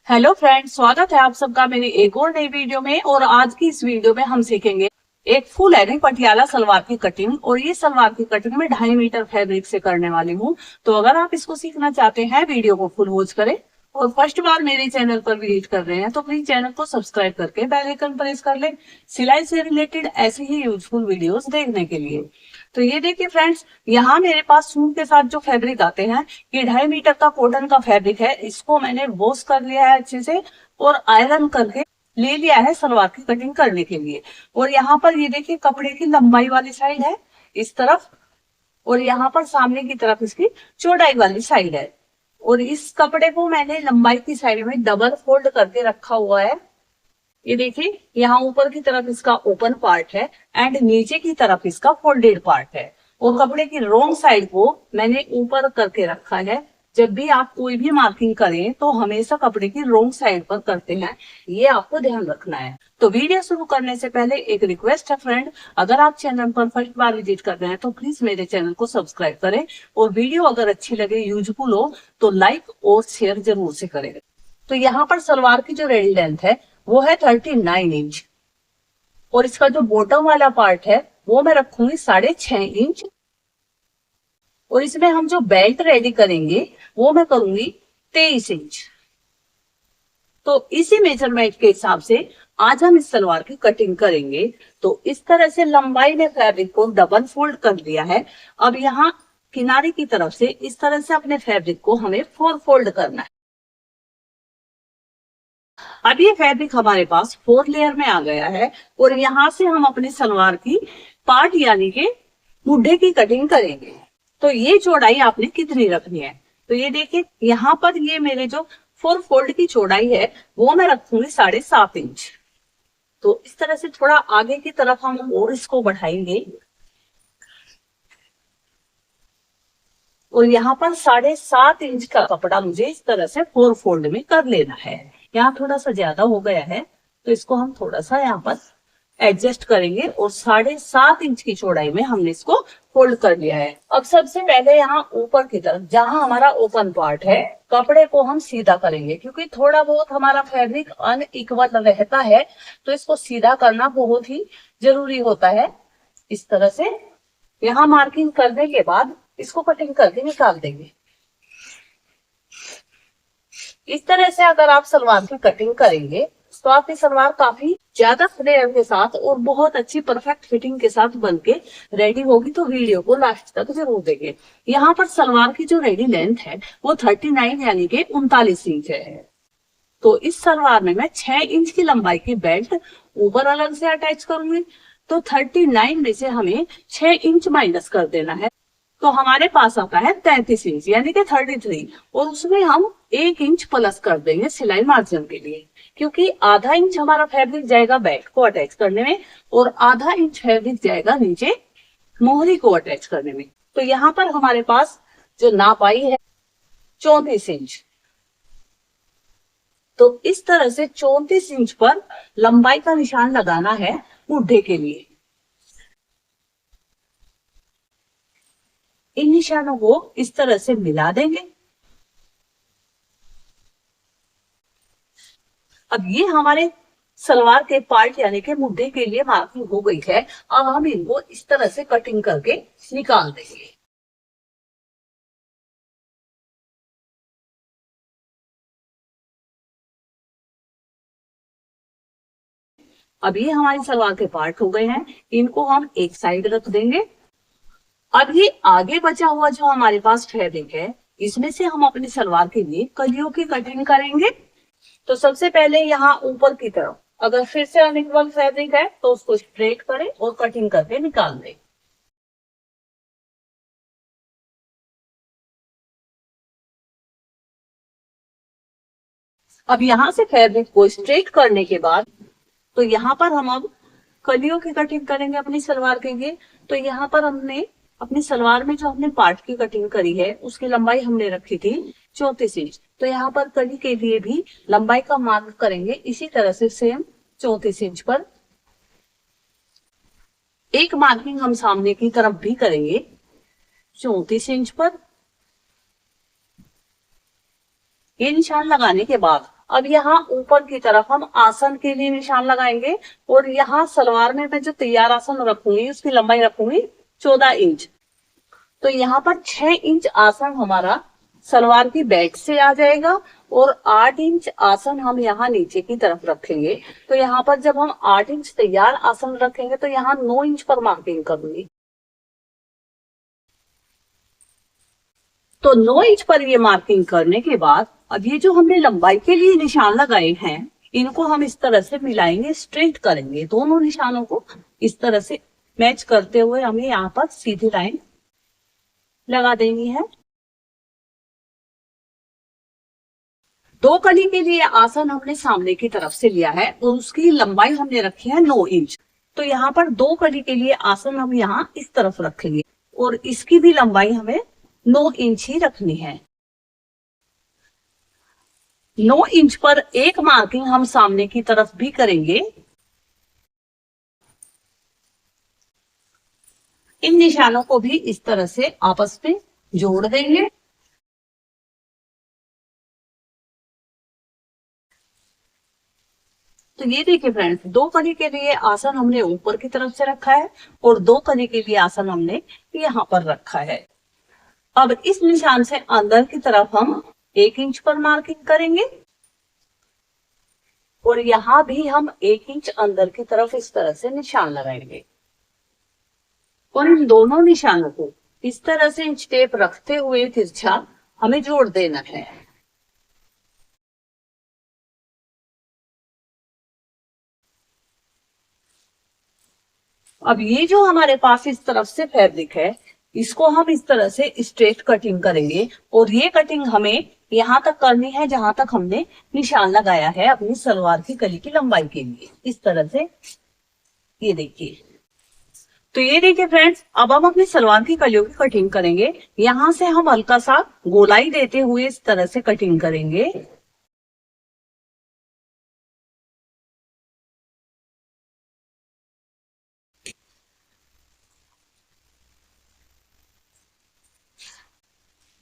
Hello friends, स्वागत है आप सबका मेरी एक और नई वीडियो में। और आज की इस वीडियो में हम सीखेंगे एक फुल हैंगिंग पटियाला सलवार की कटिंग। और ये सलवार की कटिंग में 2.5 मीटर फैब्रिक से करने वाली हूँ। तो अगर आप इसको सीखना चाहते हैं, वीडियो को फुल वॉच करें। और फर्स्ट बार मेरे चैनल पर विजिट कर रहे हैं तो प्लीज चैनल को सब्सक्राइब करके बेल आइकन प्रेस कर लें सिलाई से रिलेटेड ऐसी ही यूजफुल वीडियोस देखने के लिए। तो ये देखिए फ्रेंड्स, यहाँ मेरे पास सूट के साथ जो फैब्रिक आते हैं, ये 2.5 मीटर का कॉटन का फैब्रिक है। इसको मैंने वॉश कर लिया है अच्छे से और आयरन करके ले लिया है सलवार की कटिंग करने के लिए। और यहाँ पर ये देखिए, कपड़े की लंबाई वाली साइड है इस तरफ, और यहाँ पर सामने की तरफ इसकी चौड़ाई वाली साइड है। और इस कपड़े को मैंने लंबाई की साइड में डबल फोल्ड करके रखा हुआ है। ये देखिए, यहाँ ऊपर की तरफ इसका ओपन पार्ट है एंड नीचे की तरफ इसका फोल्डेड पार्ट है। और कपड़े की रोंग साइड को मैंने ऊपर करके रखा है। जब भी आप कोई भी मार्किंग करें तो हमेशा कपड़े की रोंग साइड पर करते हैं, ये आपको ध्यान रखना है। तो वीडियो शुरू करने से पहले एक रिक्वेस्ट है फ्रेंड, अगर आप चैनल पर फर्स्ट बार विजिट कर रहे हैं तो प्लीज मेरे चैनल को सब्सक्राइब करें। और वीडियो अगर अच्छी लगे, यूजफुल हो, तो लाइक और शेयर जरूर से करें। तो यहाँ पर सलवार की जो रेडी लेंथ है वो है 39 इंच। और इसका जो बॉटम वाला पार्ट है वो मैं रखूंगी 6.5 इंच। और इसमें हम जो बेल्ट रेडी करेंगे वो मैं करूंगी 23 इंच। तो इसी मेजरमेंट के हिसाब से आज हम इस सलवार की कटिंग करेंगे। तो इस तरह से लंबाई में फैब्रिक को डबल फोल्ड कर दिया है। अब यहाँ किनारे की तरफ से इस तरह से अपने फैब्रिक को हमें 4 फोल्ड करना है। अब ये फैब्रिक हमारे पास 4 लेयर में आ गया है। और यहाँ से हम अपनी सलवार की पार्ट यानी के मुड्ढे की कटिंग करेंगे। तो ये चौड़ाई आपने कितनी रखनी है, तो ये देखिए, यहाँ पर ये मेरे जो 4 फोल्ड की चौड़ाई है वो मैं रखूंगी 7.5 इंच। तो इस तरह से थोड़ा आगे की तरफ हम और इसको बढ़ाएंगे। और यहाँ पर 7.5 इंच का कपड़ा मुझे इस तरह से 4 फोल्ड में कर लेना है। यहाँ थोड़ा सा ज्यादा हो गया है तो इसको हम थोड़ा सा यहाँ पर एडजस्ट करेंगे। और 7.5 इंच की चौड़ाई में हमने इसको फोल्ड कर लिया है। अब सबसे पहले यहाँ ऊपर की तरफ जहां हमारा ओपन पार्ट है, कपड़े को हम सीधा करेंगे, क्योंकि थोड़ा बहुत हमारा फैब्रिक अनइक्वल रहता है तो इसको सीधा करना बहुत ही जरूरी होता है। इस तरह से यहाँ मार्किंग करने के बाद इसको कटिंग करके निकाल देंगे। इस तरह से अगर आप सलवार की कटिंग करेंगे तो आपकी सलवार काफी ज्यादा फ्लेयर के साथ और बहुत अच्छी परफेक्ट फिटिंग के साथ बनके रेडी होगी। तो वीडियो को लास्ट तक जरूर देखें। यहाँ पर सलवार की जो रेडी लेंथ है वो 39 यानी कि 39 इंच है। तो इस सलवार में मैं 6 इंच की लंबाई की बेल्ट ऊपर अलग से अटैच करूंगी। तो 39 में से हमें 6 इंच माइनस कर देना है। तो हमारे पास आता है 33 इंच यानी कि 33। और उसमें हम 1 इंच प्लस कर देंगे सिलाई मार्जिन के लिए, क्योंकि आधा इंच हमारा फैब्रिक जाएगा बेल्ट को अटैच करने में और आधा इंच फैब्रिक जाएगा नीचे मोहरी को अटैच करने में। तो यहाँ पर हमारे पास जो नाप आई है 34 इंच। तो इस तरह से 34 इंच पर लंबाई का निशान लगाना है मुड्ढे के लिए। इन निशानों को इस तरह से मिला देंगे। अब ये हमारे सलवार के पार्ट यानी कि मुड्ढे के लिए मार्किंग हो गई है। अब हम इनको इस तरह से कटिंग करके निकाल देंगे। अब ये हमारी सलवार के पार्ट हो गए हैं, इनको हम एक साइड रख देंगे। अब ये आगे बचा हुआ जो हमारे पास फैब्रिक है, इसमें से हम अपनी सलवार के लिए कलियों की कटिंग करेंगे। तो सबसे पहले यहाँ ऊपर की तरफ अगर फिर से अनइक्वल फैब्रिक है तो उसको स्ट्रेट करें और कटिंग करके निकाल दें। अब यहाँ से फैब्रिक को स्ट्रेट करने के बाद तो यहाँ पर हम अब कलियों की कटिंग करेंगे अपनी सलवार के लिए। तो यहाँ पर हमने अपनी सलवार में जो हमने पार्ट की कटिंग करी है उसकी लंबाई हमने रखी थी 34 इंच। तो यहाँ पर कली के लिए भी लंबाई का मार्क करेंगे इसी तरह से सेम 34 इंच पर। एक मार्किंग हम सामने की तरफ भी करेंगे 34 इंच पर। ये निशान लगाने के बाद अब यहाँ ऊपर की तरफ हम आसन के लिए निशान लगाएंगे और यहाँ सलवार में मैं जो तैयार आसन रखूंगी उसकी लंबाई रखूंगी 14 इंच। तो यहाँ पर 6 इंच आसन हमारा सलवार की बैक से आ जाएगा और 8 इंच आसन हम यहाँ नीचे की तरफ रखेंगे। तो यहाँ पर जब हम 8 इंच तैयार आसन रखेंगे तो यहाँ 9 इंच पर मार्किंग करूंगी। तो 9 इंच पर ये मार्किंग करने के बाद अब ये जो हमने लंबाई के लिए निशान लगाए हैं इनको हम इस तरह से मिलाएंगे, स्ट्रेट करेंगे। दोनों निशानों को इस तरह से मैच करते हुए हमें यहाँ पर सीधी लाइन लगा देनी है। 2 कली के लिए आसन हमने सामने की तरफ से लिया है और उसकी लंबाई हमने रखी है 9 इंच। तो यहाँ पर 2 कली के लिए आसन हम यहाँ इस तरफ रखेंगे और इसकी भी लंबाई हमें 9 इंच ही रखनी है। 9 इंच पर एक मार्किंग हम सामने की तरफ भी करेंगे। इन निशानों को भी इस तरह से आपस में जोड़ देंगे। तो ये देखिए फ्रेंड्स, 2 कली के लिए आसन हमने ऊपर की तरफ से रखा है और 2 कली के लिए आसन हमने यहाँ पर रखा है। अब इस निशान से अंदर की तरफ हम 1 इंच पर मार्किंग करेंगे और यहाँ भी हम 1 इंच अंदर की तरफ इस तरह से निशान लगाएंगे और इन दोनों निशानों को इस तरह से इंच टेप रखते हुए तिरछा हमें जोड़ देना है। अब ये जो हमारे पास इस तरफ से फैब्रिक है इसको हम इस तरह से स्ट्रेट कटिंग करेंगे और ये कटिंग हमें यहाँ तक करनी है जहां तक हमने निशान लगाया है अपनी सलवार की कली की लंबाई के लिए। इस तरह से ये देखिए। तो ये देखिए फ्रेंड्स, अब हम अपनी सलवार की कलियों की कटिंग करेंगे। यहाँ से हम हल्का सा गोलाई देते हुए इस तरह से कटिंग करेंगे।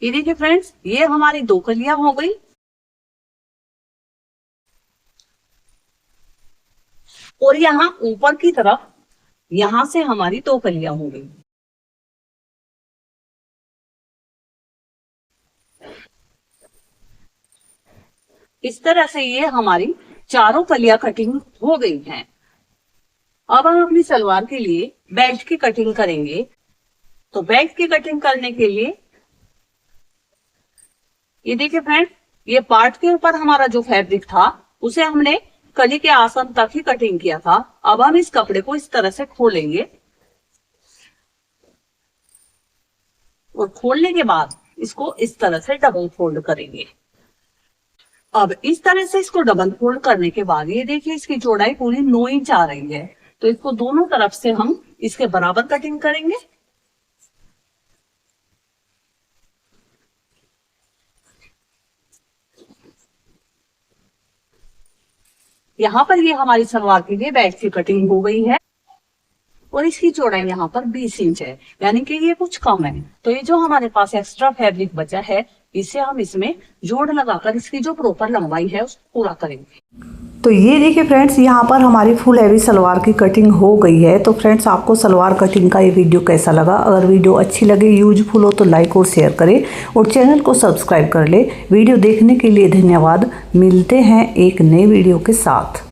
ये देखिए फ्रेंड्स, ये हमारी 2 कलियां हो गई और यहाँ ऊपर की तरफ यहां से हमारी 2 कलियां हो गई। इस तरह से ये हमारी चारों कलियां कटिंग हो गई हैं। अब हम अपनी सलवार के लिए बेल्ट की कटिंग करेंगे। तो बेल्ट की कटिंग करने के लिए ये देखिए फ्रेंड, ये पार्ट के ऊपर हमारा जो फैब्रिक था उसे हमने कली के आसन तक ही कटिंग किया था। अब हम इस कपड़े को इस तरह से खोलेंगे और खोलने के बाद इसको इस तरह से डबल फोल्ड करेंगे। अब इस तरह से इसको डबल फोल्ड करने के बाद ये देखिए इसकी चौड़ाई पूरी 9 इंच आ रही है। तो इसको दोनों तरफ से हम इसके बराबर कटिंग करेंगे। यहाँ पर ये हमारी सलवार के लिए बेल्ट की कटिंग हो गई है और इसकी चौड़ाई यहाँ पर 20 इंच है, यानी कि ये कुछ कम है। तो ये जो हमारे पास एक्स्ट्रा फैब्रिक बचा है इसे हम इसमें जोड़ लगाकर इसकी जो प्रॉपर लंबाई है उसको पूरा करेंगे। तो ये देखिए फ्रेंड्स, यहाँ पर हमारी फुल हैवी सलवार की कटिंग हो गई है। तो फ्रेंड्स, आपको सलवार कटिंग का ये वीडियो कैसा लगा? अगर वीडियो अच्छी लगे, यूजफुल हो तो लाइक और शेयर करें और चैनल को सब्सक्राइब कर ले। वीडियो देखने के लिए धन्यवाद। मिलते हैं एक नए वीडियो के साथ।